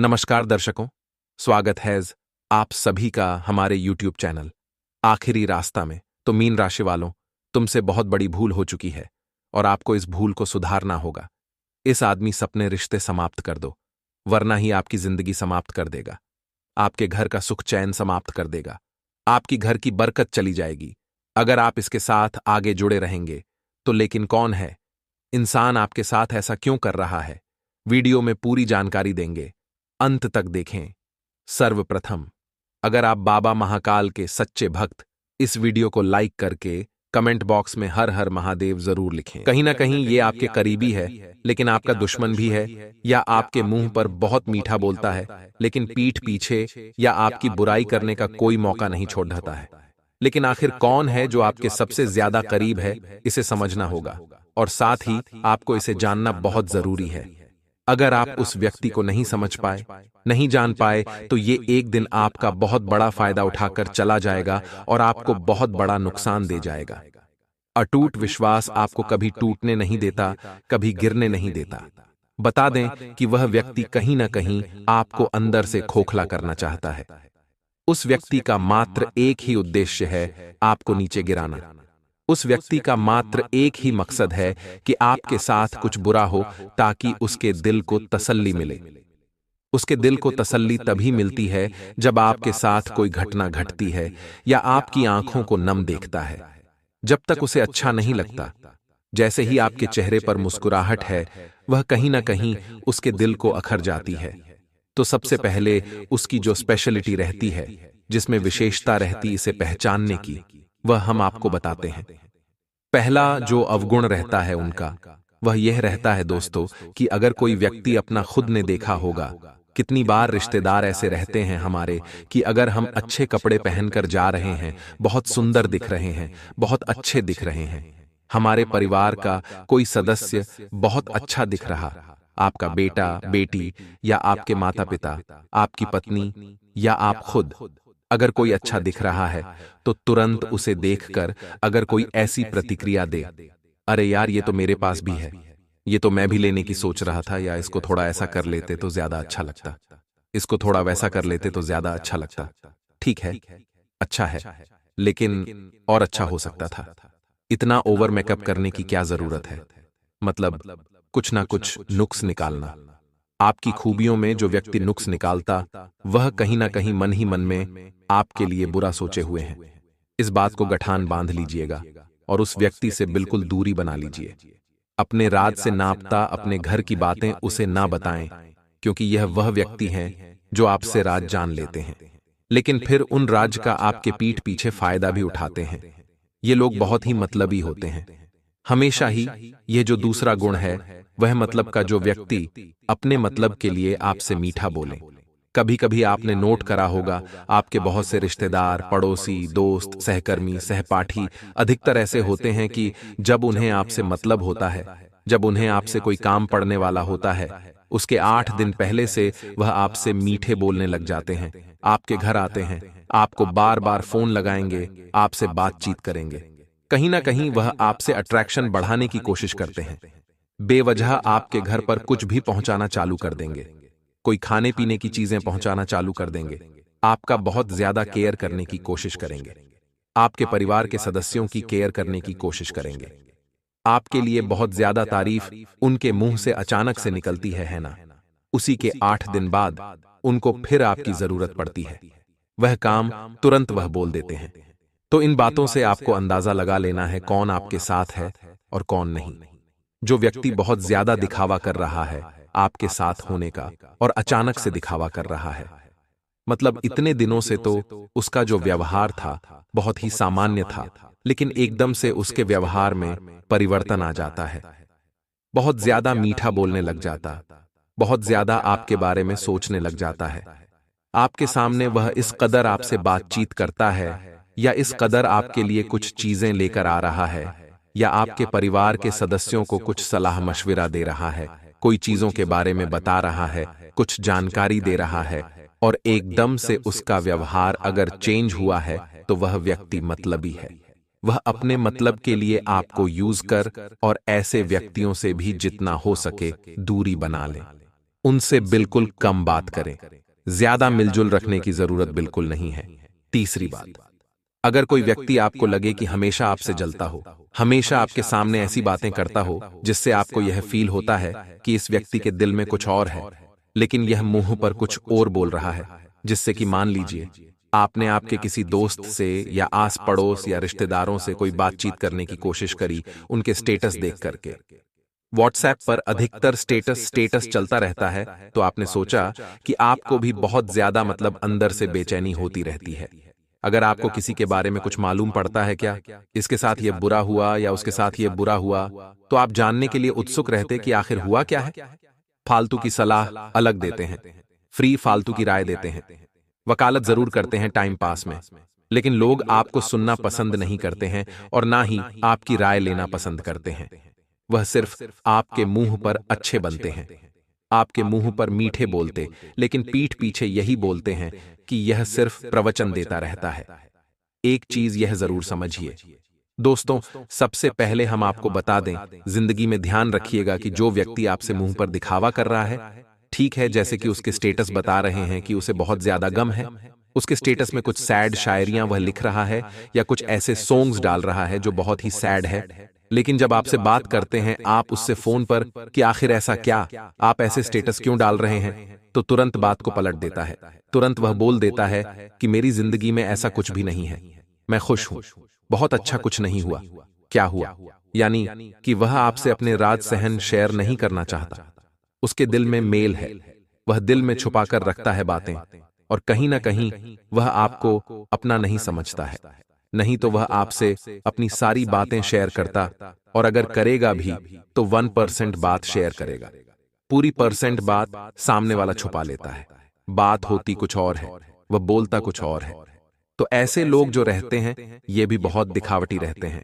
नमस्कार दर्शकों, स्वागत है आप सभी का हमारे YouTube चैनल आखिरी रास्ता में। तो मीन राशि वालों, तुमसे बहुत बड़ी भूल हो चुकी है और आपको इस भूल को सुधारना होगा। इस आदमी सपने रिश्ते समाप्त कर दो, वरना ही आपकी जिंदगी समाप्त कर देगा। आपके घर का सुख चैन समाप्त कर देगा। आपकी घर की बरकत चली जाएगी अगर आप इसके साथ आगे जुड़े रहेंगे। तो लेकिन कौन है इंसान, आपके साथ ऐसा क्यों कर रहा है? वीडियो में पूरी जानकारी देंगे, अंत तक देखें। सर्वप्रथम, अगर आप बाबा महाकाल के सच्चे भक्त, इस वीडियो को लाइक करके कमेंट बॉक्स में हर हर महादेव जरूर लिखें। कहीं ना कहीं ये आपके करीबी है, लेकिन आपका दुश्मन भी है, या आपके मुंह पर बहुत मीठा बोलता है लेकिन पीठ पीछे या आपकी बुराई करने का कोई मौका नहीं छोड़ता है। लेकिन आखिर कौन है जो आपके सबसे ज्यादा करीब है, इसे समझना होगा और साथ ही आपको इसे जानना बहुत जरूरी है। अगर आप उस व्यक्ति को नहीं समझ पाए, नहीं जान पाए, तो ये एक दिन आपका बहुत बड़ा फायदा उठाकर चला जाएगा और आपको बहुत बड़ा नुकसान दे जाएगा। अटूट विश्वास आपको कभी टूटने नहीं देता, कभी गिरने नहीं देता। बता दें कि वह व्यक्ति कहीं ना कहीं आपको अंदर से खोखला करना चाहता है। उस व्यक्ति का मात्र एक ही उद्देश्य है, आपको नीचे गिराना। उस व्यक्ति का मात्र एक ही मकसद है कि आपके साथ कुछ बुरा हो ताकि उसके दिल को तसल्ली मिले। उसके दिल को तसल्ली तभी मिलती है जब आपके साथ कोई घटना घटती है या आपकी आंखों को नम देखता है। जब तक उसे अच्छा नहीं लगता, जैसे ही आपके चेहरे पर मुस्कुराहट है, वह कहीं ना कहीं उसके दिल को अखर जाती है। तो सबसे पहले उसकी जो स्पेशलिटी रहती है, जिसमें विशेषता रहती इसे पहचानने की, वह हम आपको बताते हैं। पहला जो अवगुण रहता है उनका, वह यह रहता है दोस्तों कि अगर कोई व्यक्ति अपना खुद ने देखा होगा, कितनी बार रिश्तेदार ऐसे रहते हैं हमारे कि अगर हम अच्छे कपड़े पहनकर जा रहे हैं, बहुत सुंदर दिख रहे हैं, बहुत अच्छे दिख रहे हैं, हमारे परिवार का कोई सदस्य बहुत अच्छा दिख रहा, आपका बेटा बेटी या आपके माता पिता, आपकी पत्नी या आप खुद, अगर कोई अच्छा दिख रहा है तो तुरंत उसे देखकर अगर कोई ऐसी प्रतिक्रिया दे, अरे यार ये तो मेरे पास भी है, ये तो मैं भी लेने की सोच रहा था, या इसको थोड़ा ऐसा कर लेते तो ज्यादा अच्छा लगता, इसको थोड़ा वैसा कर लेते तो ज्यादा अच्छा लगता। ठीक है, अच्छा है, लेकिन और अच्छा हो सकता था। इतना ओवर मेकअप करने की क्या जरूरत है? मतलब कुछ ना कुछ नुक्स निकालना। आपकी खूबियों में जो व्यक्ति नुक्स निकालता, वह कहीं ना कहीं मन ही मन में आपके लिए बुरा सोचे हुए हैं। इस बात को गठान बांध लीजिएगा और उस व्यक्ति से बिल्कुल दूरी बना लीजिए। अपने राज से नापता अपने घर की बातें उसे ना बताएं, क्योंकि यह वह व्यक्ति हैं जो आपसे राज जान लेते हैं, लेकिन फिर उन राज का आपके पीठ पीछे फायदा भी उठाते हैं। ये लोग बहुत ही मतलबी होते हैं। हमेशा ही यह जो दूसरा गुण है, वह मतलब का जो व्यक्ति अपने मतलब के लिए आपसे मीठा बोले। कभी कभी आपने नोट करा होगा, आपके बहुत से रिश्तेदार, पड़ोसी, दोस्त, सहकर्मी, सहपाठी अधिकतर ऐसे होते हैं कि जब उन्हें आपसे मतलब होता है, जब उन्हें आपसे कोई काम पड़ने वाला होता है, उसके 8 दिन पहले से वह आपसे मीठे बोलने लग जाते हैं। आपके घर आते हैं, आपको बार बार फोन लगाएंगे, आपसे बातचीत करेंगे। कहीं ना कहीं वह आपसे अट्रैक्शन बढ़ाने की कोशिश करते हैं। बेवजह आपके घर पर कुछ भी पहुंचाना चालू कर देंगे, कोई खाने पीने की चीजें पहुंचाना चालू कर देंगे, आपका बहुत ज्यादा केयर करने की कोशिश करेंगे, आपके परिवार के सदस्यों की केयर करने की कोशिश करेंगे। आपके लिए बहुत ज्यादा तारीफ उनके मुंह से अचानक से निकलती है ना? उसी के 8 दिन बाद उनको फिर आपकी जरूरत पड़ती है, वह काम तुरंत वह बोल देते हैं। तो इन बातों से आपको अंदाजा लगा लेना है कौन आपके साथ है और कौन नहीं। जो व्यक्ति बहुत ज्यादा दिखावा कर रहा है आपके साथ होने का और अचानक से दिखावा कर रहा है, मतलब इतने दिनों से तो उसका जो व्यवहार था बहुत ही सामान्य था, लेकिन एकदम से उसके व्यवहार में परिवर्तन आ जाता है। बहुत ज्यादा मीठा बोलने लग जाता, बहुत ज्यादा आपके बारे में सोचने लग जाता है। आपके सामने वह इस कदर आपसे बातचीत करता है, या इस कदर आपके लिए कुछ चीजें लेकर आ रहा है, या आपके परिवार के सदस्यों को कुछ सलाह मशविरा दे रहा है, कोई चीजों के बारे में बता रहा है, कुछ जानकारी दे रहा है, और एकदम से उसका व्यवहार अगर चेंज हुआ है तो वह व्यक्ति मतलबी है। वह अपने मतलब के लिए आपको यूज कर और ऐसे व्यक्तियों से भी जितना हो सके दूरी बना ले। उनसे बिल्कुल कम बात करें। ज्यादा मिलजुल रखने की जरूरत बिल्कुल नहीं है। तीसरी बात, अगर कोई व्यक्ति आपको लगे कि हमेशा आपसे जलता हो, हमेशा आपके सामने ऐसी बातें करता हो जिससे आपको यह फील होता है कि इस व्यक्ति के दिल में कुछ और है, लेकिन यह मुंह पर कुछ और बोल रहा है, जिससे कि मान लीजिए आपने आपके किसी दोस्त से या आस पड़ोस या रिश्तेदारों से कोई बातचीत करने की कोशिश करी उनके स्टेटस देख करके। व्हाट्सएप पर अधिकतर स्टेटस स्टेटस चलता रहता है, तो आपने सोचा कि आपको भी बहुत ज्यादा मतलब अंदर से बेचैनी होती रहती है। अगर आपको किसी के बारे में कुछ मालूम पड़ता है क्या, इसके साथ ये बुरा हुआ या उसके साथ ये बुरा हुआ, तो आप जानने के लिए उत्सुक रहते कि आखिर हुआ क्या है। फालतू की सलाह अलग देते हैं, फ्री फालतू की राय देते हैं, वकालत जरूर करते हैं टाइम पास में, लेकिन लोग आपको सुनना पसंद नहीं करते हैं और ना ही आपकी राय लेना पसंद करते हैं। वह सिर्फ आपके मुंह पर अच्छे बनते हैं, आपके मुंह पर मीठे बोलते, लेकिन पीठ पीछे यही बोलते हैं कि यह सिर्फ प्रवचन देता रहता है। एक चीज यह जरूर समझिए दोस्तों, सबसे पहले हम आपको बता दें, जिंदगी में ध्यान रखिएगा कि जो व्यक्ति आपसे मुंह पर दिखावा कर रहा है, ठीक है, जैसे कि उसके स्टेटस बता रहे हैं कि उसे बहुत ज्यादा गम है, उसके स्टेटस में कुछ सैड शायरियां वह लिख रहा है या कुछ ऐसे सॉन्ग्स डाल रहा है जो बहुत ही सैड है, लेकिन जब आपसे बात करते हैं आप उससे फोन पर कि आखिर ऐसा क्या, आप ऐसे स्टेटस क्यों डाल रहे हैं, तो तुरंत बात को पलट देता है। तुरंत वह बोल देता है कि मेरी जिंदगी में ऐसा कुछ भी नहीं है, मैं खुश हूं, बहुत अच्छा कुछ नहीं हुआ। क्या हुआ? यानी कि वह आपसे अपने राज सहन शेयर नहीं करना चाहता। उसके दिल में मेल है, वह दिल में छुपाकर रखता है बातें, और कहीं ना कहीं वह आपको अपना नहीं समझता है। नहीं तो वह आपसे अपनी सारी बातें शेयर करता, और अगर करेगा भी तो 1% बात शेयर करेगा, पूरी परसेंट बात सामने वाला छुपा लेता है। बात होती कुछ और है, वह बोलता कुछ और है। तो ऐसे लोग जो रहते हैं ये भी बहुत दिखावटी रहते हैं।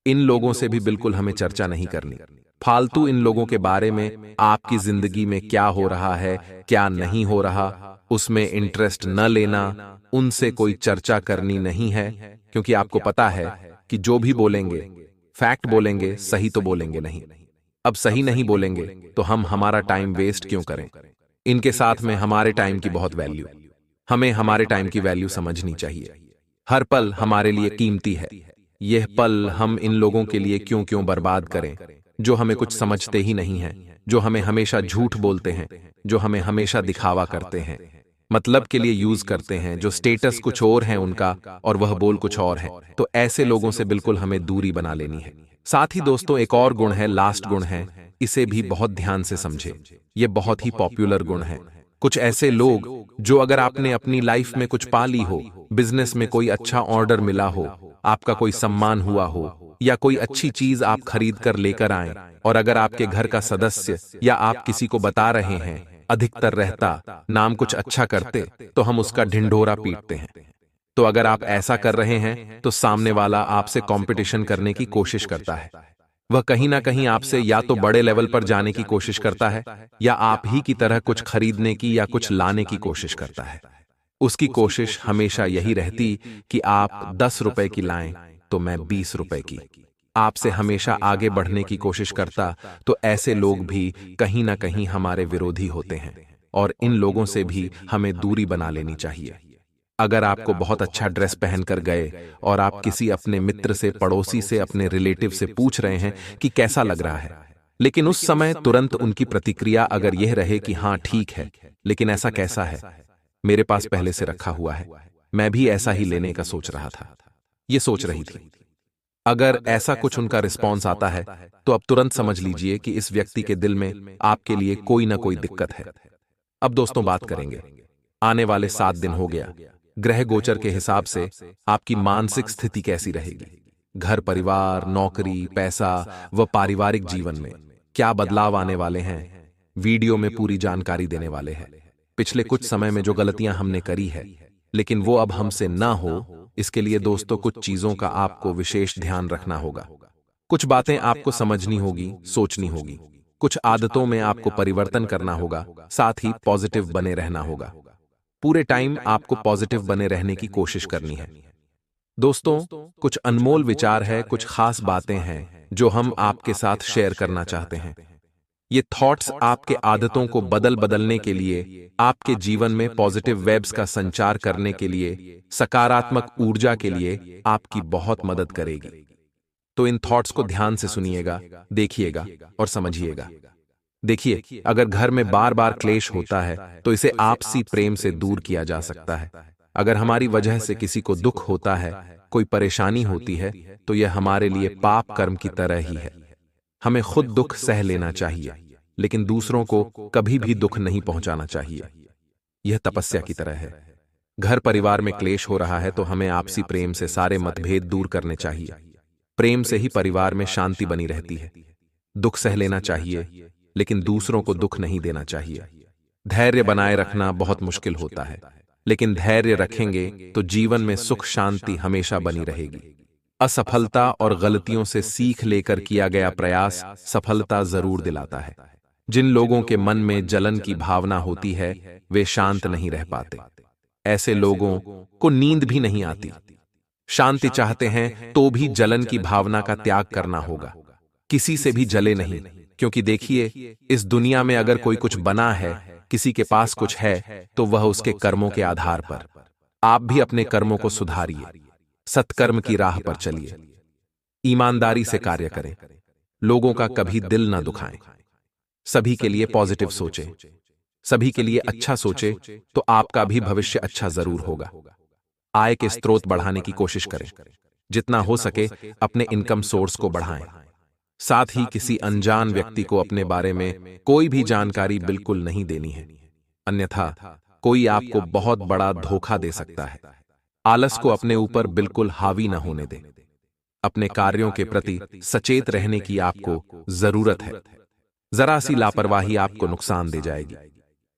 इन लोगों से भी बिल्कुल हमें चर्चा नहीं करनी। फालतू इन लोगों के बारे में आपकी जिंदगी में क्या हो रहा है, क्या नहीं हो रहा, उसमें इंटरेस्ट न लेना, उनसे कोई चर्चा करनी नहीं है, क्योंकि आपको पता है कि जो भी बोलेंगे फैक्ट बोलेंगे, सही तो बोलेंगे नहीं। अब सही नहीं बोलेंगे तो हम हमारा टाइम वेस्ट क्यों करें। इनके साथ में हमारे टाइम की बहुत वैल्यू, हमें हमारे टाइम की वैल्यू समझनी चाहिए। हर पल हमारे लिए कीमती है। यह पल हम इन लोगों के लिए क्यों क्यों बर्बाद करें जो हमें कुछ समझते ही नहीं हैं, जो हमें हमेशा झूठ बोलते हैं, जो हमें हमेशा दिखावा करते हैं, मतलब के लिए यूज करते हैं, जो स्टेटस कुछ और है उनका और वह बोल कुछ और है। तो ऐसे लोगों से बिल्कुल हमें दूरी बना लेनी है। साथ ही दोस्तों एक और गुण है, लास्ट गुण है, इसे भी बहुत ध्यान से समझे। ये बहुत ही पॉपुलर गुण है। कुछ ऐसे लोग जो अगर आपने अपनी लाइफ में कुछ पा ली हो, बिजनेस में कोई अच्छा ऑर्डर मिला हो, आपका कोई सम्मान हुआ हो, या कोई अच्छी चीज आप खरीद कर लेकर आए, और अगर आपके घर का सदस्य या आप किसी को बता रहे हैं अधिकतर रहता नाम कुछ अच्छा करते, तो हम उसका ढिंढोरा पीटते हैं। तो अगर आप ऐसा कर रहे हैं तो सामने वाला आपसे कंपटीशन करने की कोशिश करता है। वह कहीं ना कहीं आपसे या तो बड़े लेवल पर जाने की कोशिश करता है, या आप ही की तरह कुछ खरीदने की या कुछ लाने की कोशिश करता है। उसकी कोशिश हमेशा यही रहती कि आप 10 रुपए की लाएं तो मैं 20 रुपए की। आपसे हमेशा आगे बढ़ने की कोशिश करता। तो ऐसे लोग भी कहीं ना कहीं हमारे विरोधी होते हैं, और इन लोगों से भी हमें दूरी बना लेनी चाहिए। अगर आपको बहुत अच्छा ड्रेस पहनकर गए और आप किसी अपने मित्र से, पड़ोसी से, अपने रिलेटिव से पूछ रहे हैं कि कैसा लग रहा है, लेकिन उस समय तुरंत उनकी प्रतिक्रिया अगर यह रहे कि हाँ ठीक है, लेकिन ऐसा कैसा है, मेरे पास पहले से रखा हुआ है, मैं भी ऐसा ही लेने का सोच रहा था, ये सोच रही थी। अगर ऐसा कुछ उनका रिस्पॉन्स आता है तो अब तुरंत समझ लीजिए कि इस व्यक्ति के दिल में आपके लिए कोई ना कोई दिक्कत है। अब दोस्तों बात करेंगे, आने वाले 7 दिन हो गया, ग्रह गोचर के हिसाब से आपकी मानसिक स्थिति कैसी रहेगी, घर परिवार, नौकरी, पैसा व पारिवारिक जीवन में क्या बदलाव आने वाले हैं, वीडियो में पूरी जानकारी देने वाले हैं। पिछले कुछ समय में जो गलतियां हमने करी है लेकिन वो अब हमसे ना हो, इसके लिए दोस्तों कुछ चीजों का आपको विशेष ध्यान रखना होगा। कुछ बातें आपको समझनी होगी, सोचनी होगी, कुछ आदतों में आपको परिवर्तन करना होगा, साथ ही पॉजिटिव बने रहना होगा। पूरे टाइम आपको पॉजिटिव बने रहने की कोशिश करनी है। दोस्तों कुछ अनमोल विचार है, कुछ खास बातें हैं जो हम आपके साथ शेयर करना चाहते हैं। ये थॉट्स आपके आदतों को बदलने के लिए, आपके जीवन में पॉजिटिव वेब्स का संचार करने के लिए, सकारात्मक ऊर्जा के लिए आपकी बहुत मदद करेगी। तो इन थॉट्स को ध्यान से सुनिएगा, देखिएगा और समझिएगा। देखिए, अगर घर में बार बार क्लेश होता है तो इसे आपसी प्रेम से दूर किया जा सकता है। अगर हमारी वजह से किसी को दुख होता है, कोई परेशानी होती है, तो यह हमारे लिए पाप कर्म की तरह ही है। हमें खुद दुख सह लेना चाहिए, लेकिन दूसरों को कभी भी दुख नहीं पहुंचाना चाहिए। यह तपस्या की तरह है। घर परिवार में क्लेश हो रहा है तो हमें आपसी प्रेम से सारे मतभेद दूर करने चाहिए। प्रेम से ही परिवार में शांति बनी रहती है। दुख सह लेना चाहिए, लेकिन दूसरों को दुख नहीं देना चाहिए। धैर्य बनाए रखना बहुत मुश्किल होता है, लेकिन धैर्य रखेंगे तो जीवन में सुख शांति हमेशा बनी रहेगी। असफलता और गलतियों से सीख लेकर किया गया प्रयास सफलता जरूर दिलाता है। जिन लोगों के मन में जलन की भावना होती है, वे शांत नहीं रह पाते। ऐसे लोगों को नींद भी नहीं आती। शांति चाहते हैं तो भी जलन की भावना का त्याग करना होगा। किसी से भी जले नहीं, क्योंकि देखिए, इस दुनिया में अगर कोई कुछ बना है, किसी के पास कुछ है, तो वह उसके कर्मों के आधार पर। आप भी अपने कर्मों को सुधारिए, सत्कर्म की राह पर चलिए, ईमानदारी से कार्य करें, लोगों का कभी दिल न दुखाएं, सभी के लिए पॉजिटिव सोचें, सभी के लिए अच्छा सोचें, तो आपका भी भविष्य अच्छा जरूर होगा। आय के स्रोत बढ़ाने की कोशिश करें। जितना हो सके अपने इनकम सोर्स को बढ़ाएं। साथ ही किसी अनजान व्यक्ति को अपने बारे में कोई भी जानकारी बिल्कुल नहीं देनी है, अन्यथा कोई आपको बहुत बड़ा धोखा दे सकता है। आलस को अपने ऊपर बिल्कुल हावी न होने दें। अपने कार्यों के प्रति सचेत रहने की आपको जरूरत है। जरा सी लापरवाही आपको नुकसान दे जाएगी।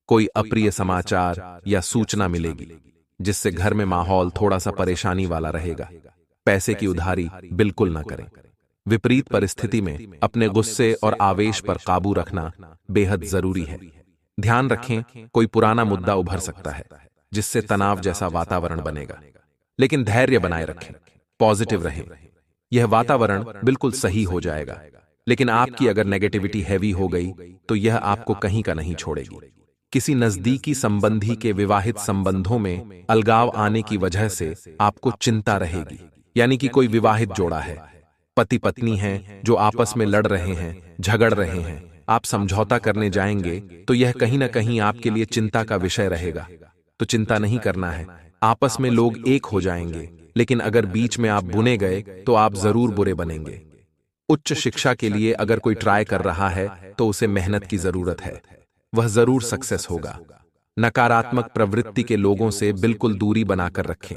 कोई अप्रिय समाचार या सूचना मिलेगी, जिससे घर में माहौल थोड़ा सा परेशानी वाला रहेगा। पैसे की उधारी बिल्कुल न करें। विपरीत परिस्थिति में अपने गुस्से और आवेश पर काबू रखना बेहद जरूरी है। ध्यान रखें, कोई पुराना मुद्दा उभर सकता है, जिससे तनाव जैसा वातावरण बनेगा। लेकिन धैर्य बनाए रखें, पॉजिटिव रहें। यह वातावरण बिल्कुल सही हो जाएगा, लेकिन आपकी अगर नेगेटिविटी हैवी हो गई तो यह आपको कहीं का नहीं छोड़ेगी। किसी नजदीकी संबंधी के विवाहित संबंधों में अलगाव आने की वजह से आपको चिंता रहेगी। यानी कि कोई विवाहित जोड़ा है, पति पत्नी हैं जो आपस में लड़ रहे हैं, झगड़ रहे हैं, आप समझौता करने जाएंगे तो यह कहीं ना कहीं आपके लिए चिंता का विषय रहेगा। तो चिंता नहीं करना है, आपस में लोग एक हो जाएंगे, लेकिन अगर बीच में आप बुने गए तो आप जरूर बुरे बनेंगे। उच्च शिक्षा के लिए अगर कोई ट्राई कर रहा है तो उसे मेहनत की जरूरत है, वह जरूर सक्सेस होगा। नकारात्मक प्रवृत्ति के लोगों से बिल्कुल दूरी बनाकर रखें।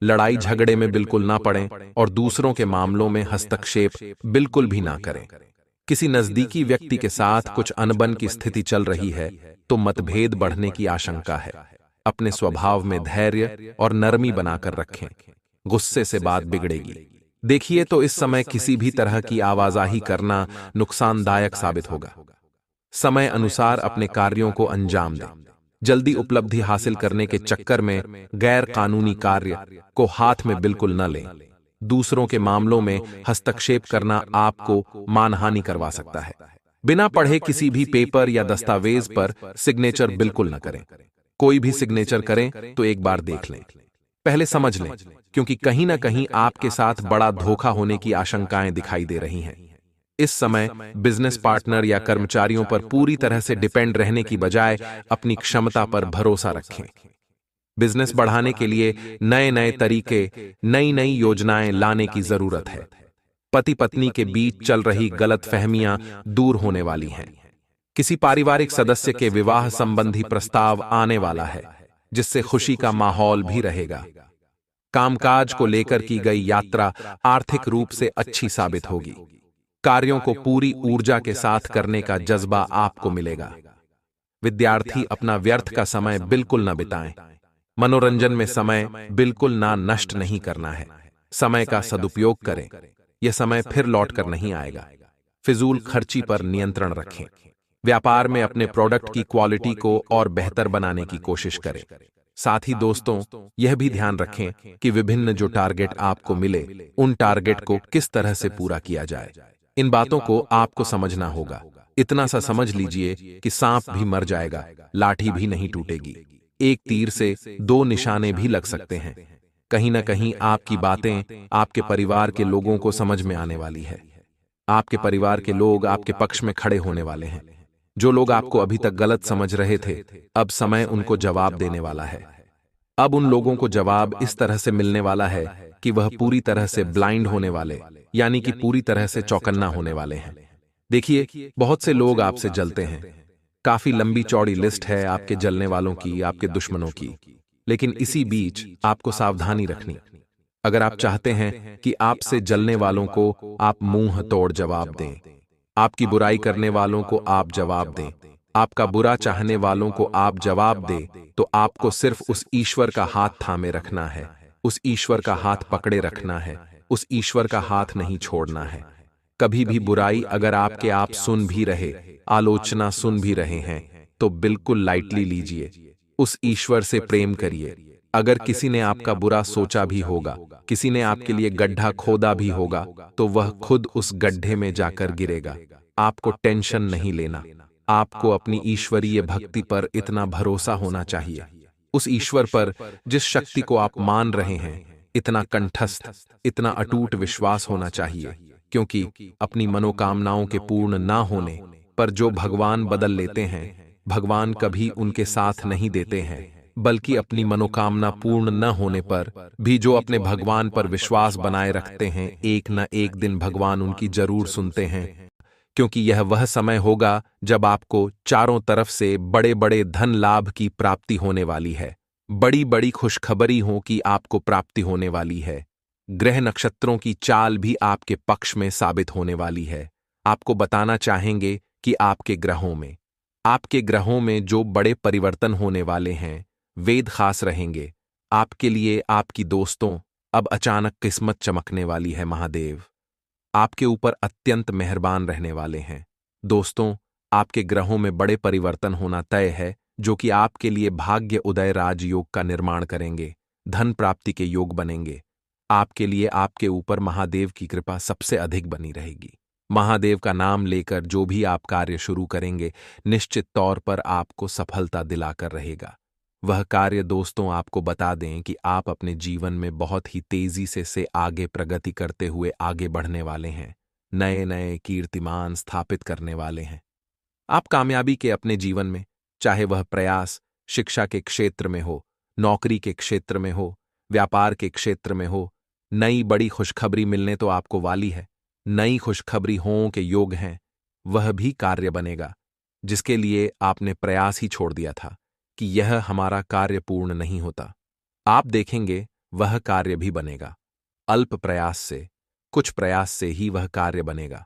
लड़ाई झगड़े में बिल्कुल ना पड़ें और दूसरों के मामलों में हस्तक्षेप बिल्कुल भी ना करें। किसी नजदीकी व्यक्ति के साथ कुछ अनबन की स्थिति चल रही है तो मतभेद बढ़ने की आशंका है। अपने स्वभाव में धैर्य और नरमी बनाकर रखें, गुस्से से बात बिगड़ेगी। देखिए, तो इस समय किसी भी तरह की आवाजाही करना नुकसानदायक साबित होगा। समय अनुसार अपने कार्यों को अंजाम दें। जल्दी उपलब्धि हासिल करने के चक्कर में गैर कानूनी कार्य को हाथ में बिल्कुल न लें। दूसरों के मामलों में हस्तक्षेप करना आपको मानहानि करवा सकता है। बिना पढ़े किसी भी पेपर या दस्तावेज पर सिग्नेचर बिल्कुल न करें। कोई भी सिग्नेचर करें तो एक बार देख लें, पहले समझ लें, क्योंकि कहीं ना कहीं आपके साथ बड़ा धोखा होने की आशंकाएं दिखाई दे रही हैं। इस समय बिजनेस पार्टनर या कर्मचारियों पर पूरी तरह से डिपेंड रहने की बजाय अपनी क्षमता पर भरोसा रखें। बिजनेस बढ़ाने के लिए नए नए तरीके, नई नई योजनाएं लाने की जरूरत है। पति पत्नी के बीच चल रही गलतफहमियां दूर होने वाली हैं। किसी पारिवारिक सदस्य के विवाह संबंधी प्रस्ताव आने वाला है, जिससे खुशी का माहौल भी रहेगा। कामकाज को लेकर की गई यात्रा आर्थिक रूप से अच्छी साबित होगी। कार्यों को पूरी ऊर्जा के साथ करने का जज्बा आपको मिलेगा। विद्यार्थी अपना व्यर्थ का समय बिल्कुल न बिताएं। मनोरंजन में समय बिल्कुल ना नष्ट नहीं करना है। समय का सदुपयोग करें, यह समय फिर लौट कर नहीं आएगा। फिजूल खर्ची पर नियंत्रण रखें। व्यापार में अपने प्रोडक्ट की क्वालिटी को और बेहतर बनाने की कोशिश करें। साथ ही दोस्तों, यह भी ध्यान रखें कि विभिन्न जो टारगेट आपको मिले, उन टारगेट को किस तरह से पूरा किया जाए। इन बातों को आपको समझना होगा। इतना सा समझ लीजिए कि सांप भी मर जाएगा, लाठी भी नहीं टूटेगी। एक तीर से दो निशाने भी लग सकते हैं। कहीं ना कहीं आपकी बातें आपके परिवार के लोगों को समझ में आने वाली है। आपके परिवार के लोग आपके पक्ष में खड़े होने वाले हैं। जो लोग आपको अभी तक गलत समझ रहे थे, अब समय उनको जवाब देने वाला है। अब उन लोगों को जवाब इस तरह से मिलने वाला है कि वह पूरी तरह से ब्लाइंड होने वाले, यानी कि पूरी तरह से चौकन्ना होने वाले हैं। देखिए, बहुत से लोग आपसे जलते हैं। काफी लंबी चौड़ी लिस्ट है आपके जलने वालों की, आपके दुश्मनों की। लेकिन इसी बीच आपको सावधानी रखनी। अगर आप चाहते हैं कि आपसे जलने वालों को आप मुंह तोड़ जवाब दें, आपकी बुराई करने वालों को आप जवाब दें, आपका बुरा चाहने वालों को आप जवाब दें, तो आपको सिर्फ उस ईश्वर का हाथ थामे रखना है, उस ईश्वर का हाथ पकड़े रखना है, उस ईश्वर का हाथ नहीं छोड़ना है। कभी भी बुराई अगर आपके आप सुन भी रहे, आलोचना सुन भी रहे हैं, तो बिल्कुल लाइटली लीजिए। उस ईश्वर से प्रेम करिए। अगर किसी ने आपका बुरा सोचा भी होगा, किसी ने आपके लिए गड्ढा खोदा भी होगा, तो वह खुद उस गड्ढे में जाकर गिरेगा। आपको टेंशन नहीं लेना। आपको अपनी ईश्वरीय भक्ति पर इतना भरोसा होना चाहिए, उस ईश्वर पर जिस शक्ति को आप मान रहे हैं, इतना कंठस्थ, इतना अटूट विश्वास होना चाहिए, क्योंकि अपनी मनोकामनाओं के पूर्ण ना होने पर जो भगवान बदल लेते हैं, भगवान कभी उनके साथ नहीं देते हैं, बल्कि अपनी मनोकामना पूर्ण न होने पर भी जो अपने भगवान पर विश्वास बनाए रखते हैं, एक न एक दिन भगवान उनकी जरूर सुनते हैं। क्योंकि यह वह समय होगा जब आपको चारों तरफ से बड़े बड़े धन लाभ की प्राप्ति होने वाली है। बड़ी बड़ी खुशखबरी हो कि आपको प्राप्ति होने वाली है। ग्रह नक्षत्रों की चाल भी आपके पक्ष में साबित होने वाली है। आपको बताना चाहेंगे कि आपके ग्रहों में जो बड़े परिवर्तन होने वाले हैं, वेद खास रहेंगे। आपके लिए आपकी दोस्तों अब अचानक किस्मत चमकने वाली है। महादेव आपके ऊपर अत्यंत मेहरबान रहने वाले हैं। दोस्तों, आपके ग्रहों में बड़े परिवर्तन होना तय है, जो कि आपके लिए भाग्य उदय राजयोग का निर्माण करेंगे, धन प्राप्ति के योग बनेंगे। आपके लिए आपके ऊपर महादेव की कृपा सबसे अधिक बनी रहेगी। महादेव का नाम लेकर जो भी आप कार्य शुरू करेंगे, निश्चित तौर पर आपको सफलता दिलाकर रहेगा। वह कार्य दोस्तों आपको बता दें कि आप अपने जीवन में बहुत ही तेजी से आगे प्रगति करते हुए आगे बढ़ने वाले हैं, नए नए कीर्तिमान स्थापित करने वाले हैं। आप कामयाबी के अपने जीवन में, चाहे वह प्रयास शिक्षा के क्षेत्र में हो, नौकरी के क्षेत्र में हो, व्यापार के क्षेत्र में हो, नई बड़ी खुशखबरी मिलने तो आपको वाली है। नई खुशखबरी हों के योग हैं, वह भी कार्य बनेगा जिसके लिए आपने प्रयास ही छोड़ दिया था कि यह हमारा कार्य पूर्ण नहीं होता। आप देखेंगे वह कार्य भी बनेगा। अल्प प्रयास से, कुछ प्रयास से ही वह कार्य बनेगा।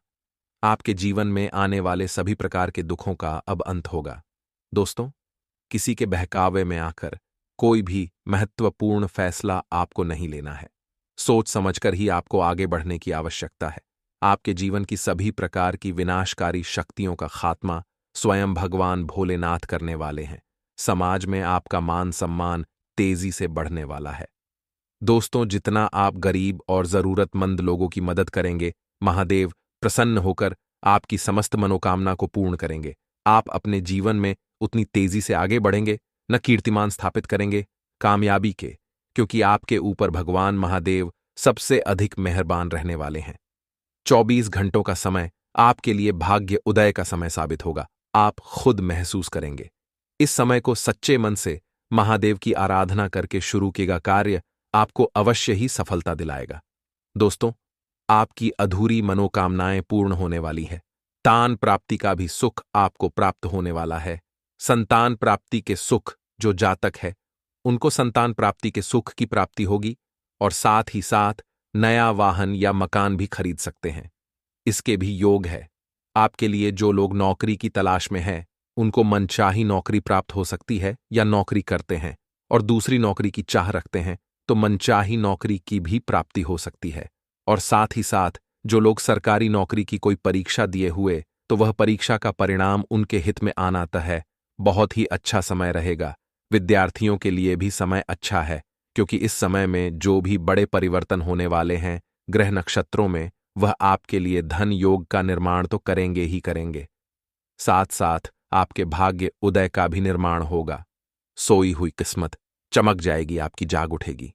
आपके जीवन में आने वाले सभी प्रकार के दुखों का अब अंत होगा। दोस्तों, किसी के बहकावे में आकर कोई भी महत्वपूर्ण फैसला आपको नहीं लेना है। सोच समझकर ही आपको आगे बढ़ने की आवश्यकता है। आपके जीवन की सभी प्रकार की विनाशकारी शक्तियों का खात्मा स्वयं भगवान भोलेनाथ करने वाले हैं। समाज में आपका मान सम्मान तेजी से बढ़ने वाला है। दोस्तों, जितना आप गरीब और जरूरतमंद लोगों की मदद करेंगे, महादेव प्रसन्न होकर आपकी समस्त मनोकामना को पूर्ण करेंगे। आप अपने जीवन में उतनी तेजी से आगे बढ़ेंगे, न कीर्तिमान स्थापित करेंगे कामयाबी के, क्योंकि आपके ऊपर भगवान महादेव सबसे अधिक मेहरबान रहने वाले हैं। 24 घंटों का समय आपके लिए भाग्य उदय का समय साबित होगा। आप खुद महसूस करेंगे। इस समय को सच्चे मन से महादेव की आराधना करके शुरू किएगा कार्य आपको अवश्य ही सफलता दिलाएगा। दोस्तों, आपकी अधूरी मनोकामनाएं पूर्ण होने वाली है। तान प्राप्ति का भी सुख आपको प्राप्त होने वाला है। संतान प्राप्ति के सुख जो जातक है, उनको संतान प्राप्ति के सुख की प्राप्ति होगी और साथ ही साथ नया वाहन या मकान भी खरीद सकते हैं। इसके भी योग है। आपके लिए जो लोग नौकरी की तलाश में हैं, उनको मनचाही नौकरी प्राप्त हो सकती है या नौकरी करते हैं और दूसरी नौकरी की चाह रखते हैं, तो मनचाही नौकरी की भी प्राप्ति हो सकती है। और साथ ही साथ जो लोग सरकारी नौकरी की कोई परीक्षा दिए हुए, तो वह परीक्षा का परिणाम उनके हित में आना तय है। बहुत ही अच्छा समय रहेगा। विद्यार्थियों के लिए भी समय अच्छा है, क्योंकि इस समय में जो भी बड़े परिवर्तन होने वाले हैं ग्रह नक्षत्रों में, वह आपके लिए धन योग का निर्माण तो करेंगे ही करेंगे। साथ साथ आपके भाग्य उदय का भी निर्माण होगा। सोई हुई किस्मत चमक जाएगी, आपकी जाग उठेगी।